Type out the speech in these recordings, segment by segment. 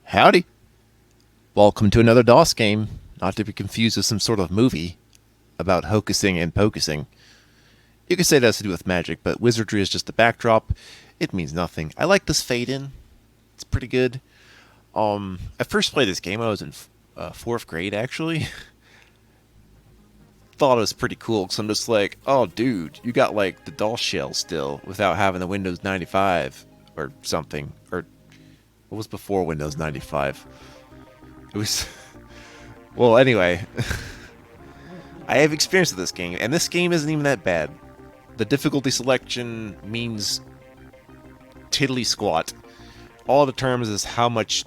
Howdy. Welcome to another DOS game, not to be confused with some sort of movie about hocusing and pocusing. You could say that has to do with magic, but wizardry is just a backdrop. It means nothing. I like this fade in. It's pretty good. I first played this game. I was in fourth grade, actually. Thought it was pretty cool because I'm just like, oh, dude, you got like the DOS shell still without having the Windows 95 or something. Or what was before Windows 95? It was. Well, anyway, I have experience with this game, and this game isn't even that bad. The difficulty selection means tiddly squat. All it determines is how much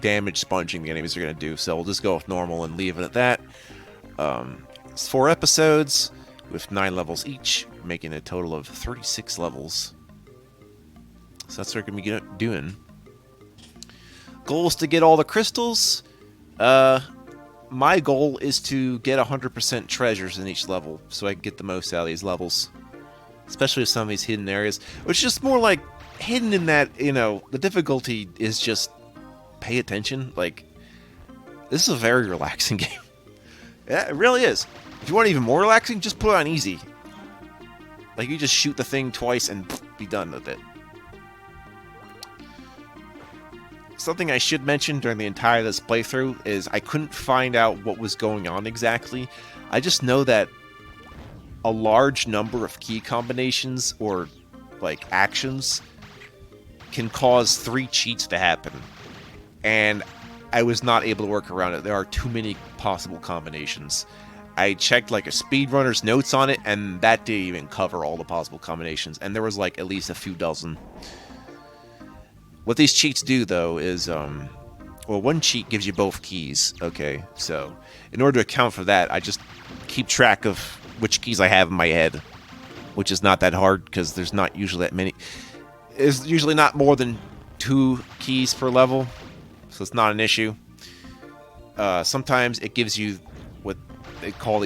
damage sponging the enemies are going to do, so we'll just go with normal and leave it at that. It's 4 episodes with 9 levels each, making a total of 36 levels. So that's what we're going to be doing. Goal is to get all the crystals. My goal is to get 100% treasures in each level, so I can get the most out of these levels. Especially with some of these hidden areas, which is just more like hidden in that, the difficulty is just pay attention. Like, this is a very relaxing game. Yeah, it really is. If you want even more relaxing, just put it on easy. Like, you just shoot the thing twice and be done with it. Something I should mention during the entire of this playthrough is I couldn't find out what was going on exactly. I just know that a large number of key combinations or like actions can cause 3 cheats to happen. And I was not able to work around it. There are too many possible combinations. I checked like a speedrunner's notes on it, and that didn't even cover all the possible combinations. And there was like at least a few dozen. What these cheats do, though, is, one cheat gives you both keys. Okay, so in order to account for that, I just keep track of which keys I have in my head, which is not that hard because there's not usually that many. There's usually not more than 2 keys per level, so it's not an issue. Sometimes it gives you what they call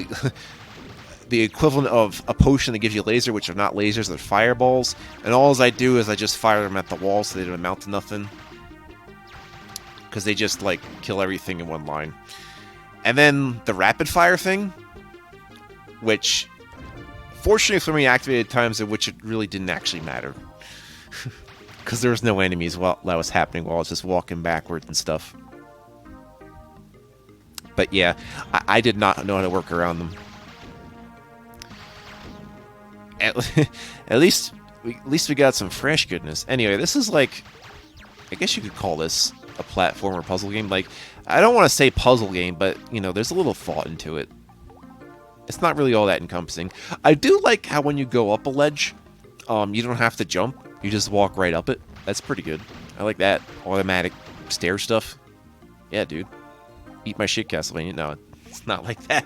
the equivalent of a potion that gives you laser, which are not lasers, they're fireballs. And all I do is I just fire them at the wall so they don't amount to nothing. Because they just, like, kill everything in one line. And then the rapid fire thing, which, fortunately for me, activated times in which it really didn't actually matter. Because there was no enemies while that was happening while I was just walking backwards and stuff. But yeah, I did not know how to work around them. At least we got some fresh goodness. Anyway, this is like, I guess you could call this a platformer puzzle game. Like, I don't want to say puzzle game, but, there's a little thought into it. It's not really all that encompassing. I do like how when you go up a ledge, you don't have to jump. You just walk right up it. That's pretty good. I like that. Automatic stair stuff. Yeah, dude. Eat my shit, Castlevania. No, it's not like that.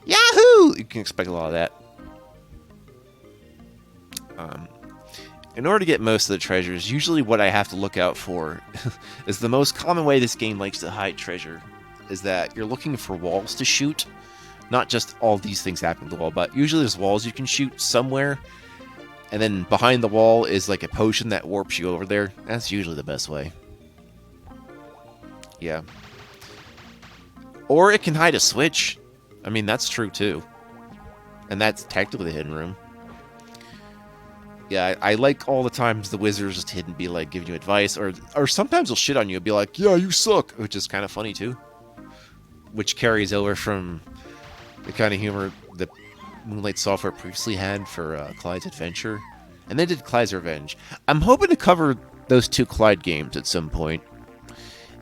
Yahoo! You can expect a lot of that. In order to get most of the treasures, usually what I have to look out for is the most common way this game likes to hide treasure, is that you're looking for walls to shoot. Not just all these things happening to the wall, but usually there's walls you can shoot somewhere, and then behind the wall is like a potion that warps you over there. That's usually the best way. Yeah. Or it can hide a switch. I mean, that's true too. And that's technically the hidden room. Yeah, I like all the times the wizards just hidden be like giving you advice, or sometimes they'll shit on you and be like, yeah, you suck, which is kind of funny too. Which carries over from the kind of humor that Moonlight Software previously had for Clyde's Adventure. And they did Clyde's Revenge. I'm hoping to cover those 2 Clyde games at some point.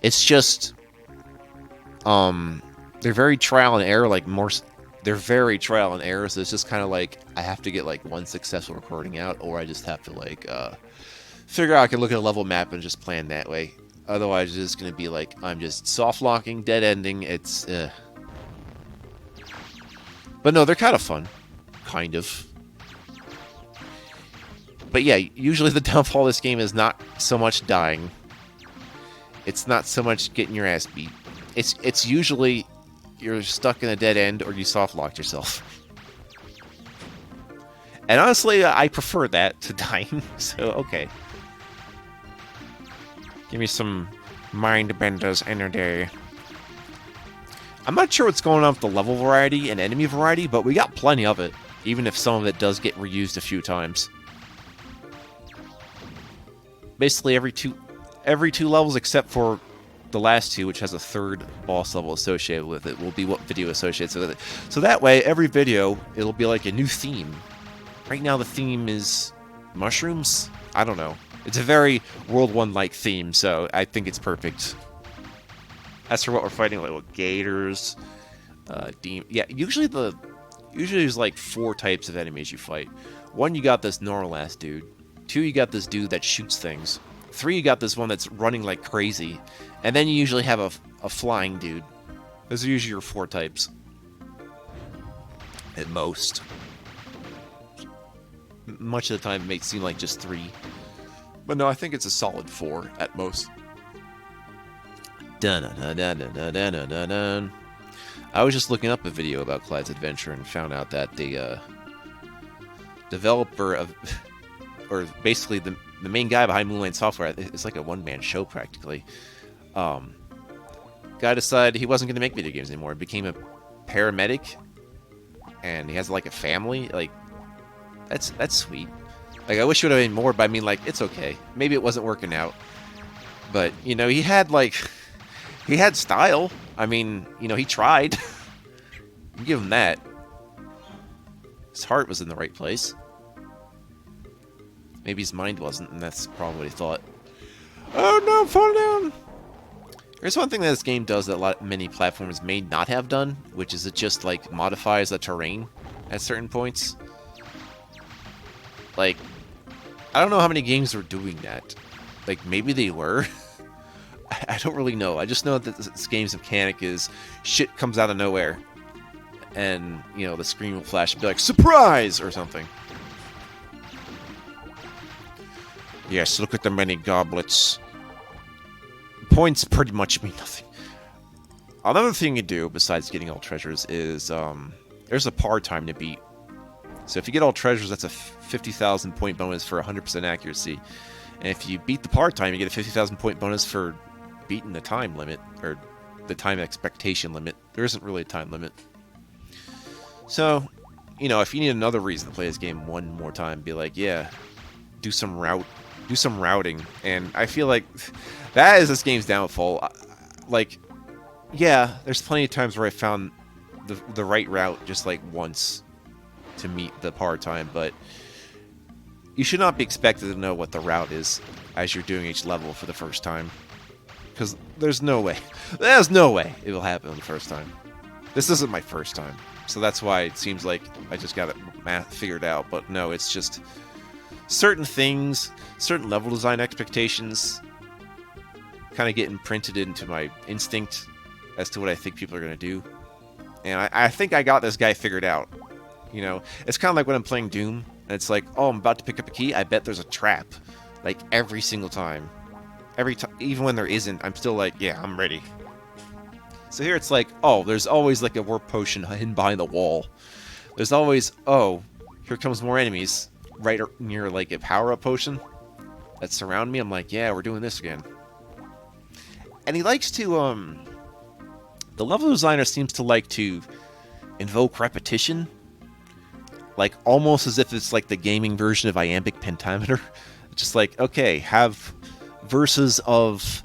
It's just, they're very trial and error, like more. They're very trial and error, so it's just kind of like I have to get like 1 successful recording out, or I just have to like figure out I can look at a level map and just plan that way. Otherwise, it's just gonna be like I'm just soft locking, dead ending. It's but no, they're kind of fun, kind of. But yeah, usually the downfall of this game is not so much dying. It's not so much getting your ass beat. It's usually you're stuck in a dead end or you soft-locked yourself. And honestly, I prefer that to dying, so okay. Give me some Mindbender's energy. I'm not sure what's going on with the level variety and enemy variety, but we got plenty of it, even if some of it does get reused a few times. Basically every two levels except for the last two, which has a third boss level associated with it, will be what video associates with it. So that way, every video, it'll be like a new theme. Right now the theme is mushrooms? I don't know. It's a very World 1-like theme, so I think it's perfect. As for what we're fighting, like with gators, yeah, usually there's like 4 types of enemies you fight. 1, you got this normal ass dude. 2, you got this dude that shoots things. 3, you got this one that's running like crazy. And then you usually have a flying dude. Those are usually your 4 types. At most. Much of the time it may seem like just 3. But no, I think it's a solid 4 at most. Dun dun dun dun dun dun dun dun. I was just looking up a video about Clyde's adventure and found out that the developer of, or basically the main guy behind Moonlight Software, it's like a one-man show practically. Guy decided he wasn't going to make video games anymore. He became a paramedic, and he has like a family. Like, that's sweet. Like, I wish it would have been more, but I mean, like, it's okay. Maybe it wasn't working out, but you know, he had style. I mean, you know, he tried. You give him that. His heart was in the right place. Maybe his mind wasn't, and that's probably what he thought. Oh no, fall down! There's one thing that this game does that many platforms may not have done, which is it just, like, modifies the terrain at certain points. Like, I don't know how many games were doing that. Like, maybe they were. I don't really know. I just know that this game's mechanic is shit comes out of nowhere. And, you know, the screen will flash and be like, surprise! Or something. Yes, look at the many goblets. Points pretty much mean nothing. Another thing you do, besides getting all treasures, is, there's a par time to beat. So if you get all treasures, that's a 50,000 point bonus for 100% accuracy. And if you beat the par time, you get a 50,000 point bonus for beating the time limit, or the time expectation limit. There isn't really a time limit. So, you know, if you need another reason to play this game one more time, be like, yeah, do some routing. And I feel like that is this game's downfall. Like, yeah, there's plenty of times where I found the right route just like once to meet the par time, but you should not be expected to know what the route is as you're doing each level for the first time. Because there's no way it will happen on the first time. This isn't my first time, so that's why it seems like I just got it figured out. But no, it's just certain things, certain level design expectations kind of get imprinted into my instinct as to what I think people are going to do. And I think I got this guy figured out. You know, it's kind of like when I'm playing Doom, and it's like, oh, I'm about to pick up a key, I bet there's a trap. Like, every single time. Even when there isn't, I'm still like, yeah, I'm ready. So here it's like, oh, there's always like a warp potion hidden behind the wall. There's always, oh, here comes more enemies right near like a power-up potion that surround me. I'm like, yeah, we're doing this again. And he likes to, the level designer seems to like to invoke repetition. Like, almost as if it's like the gaming version of iambic pentameter. Just like, okay, have verses of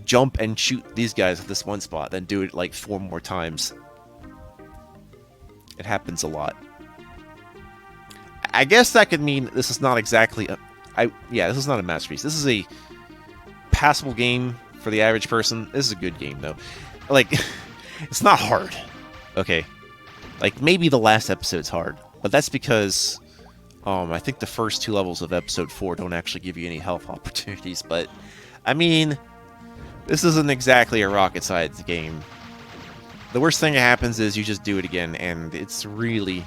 jump and shoot these guys at this one spot, then do it like 4 more times. It happens a lot. I guess that could mean this is not exactly this is not a masterpiece. This is a passable game for the average person. This is a good game though. Like, it's not hard. Okay. Like, maybe the last episode's hard, but that's because I think the first 2 levels of episode 4 don't actually give you any health opportunities, but I mean, this isn't exactly a rocket science game. The worst thing that happens is you just do it again, and it's really,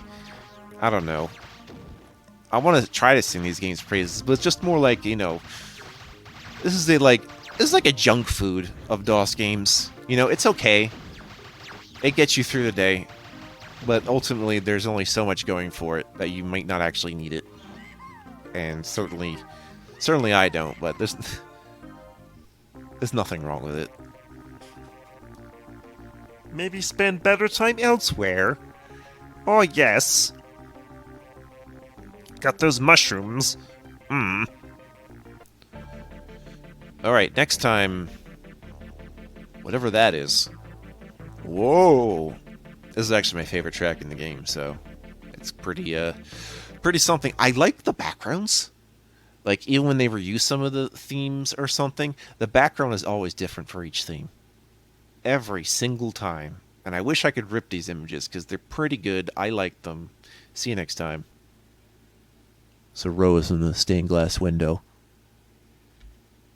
I don't know. I want to try to sing these games praises, but it's just more like, you know, this is like a junk food of DOS games. You know, it's okay. It gets you through the day, but ultimately there's only so much going for it that you might not actually need it. And certainly I don't, but there's There's nothing wrong with it. Maybe spend better time elsewhere. Oh, yes. Got those mushrooms. Alright, next time... whatever that is. Whoa! This is actually my favorite track in the game, so... it's pretty something. I like the backgrounds. Like, even when they reuse some of the themes or something, the background is always different for each theme. Every single time. And I wish I could rip these images, because they're pretty good. I like them. See you next time. So Rose in the stained glass window.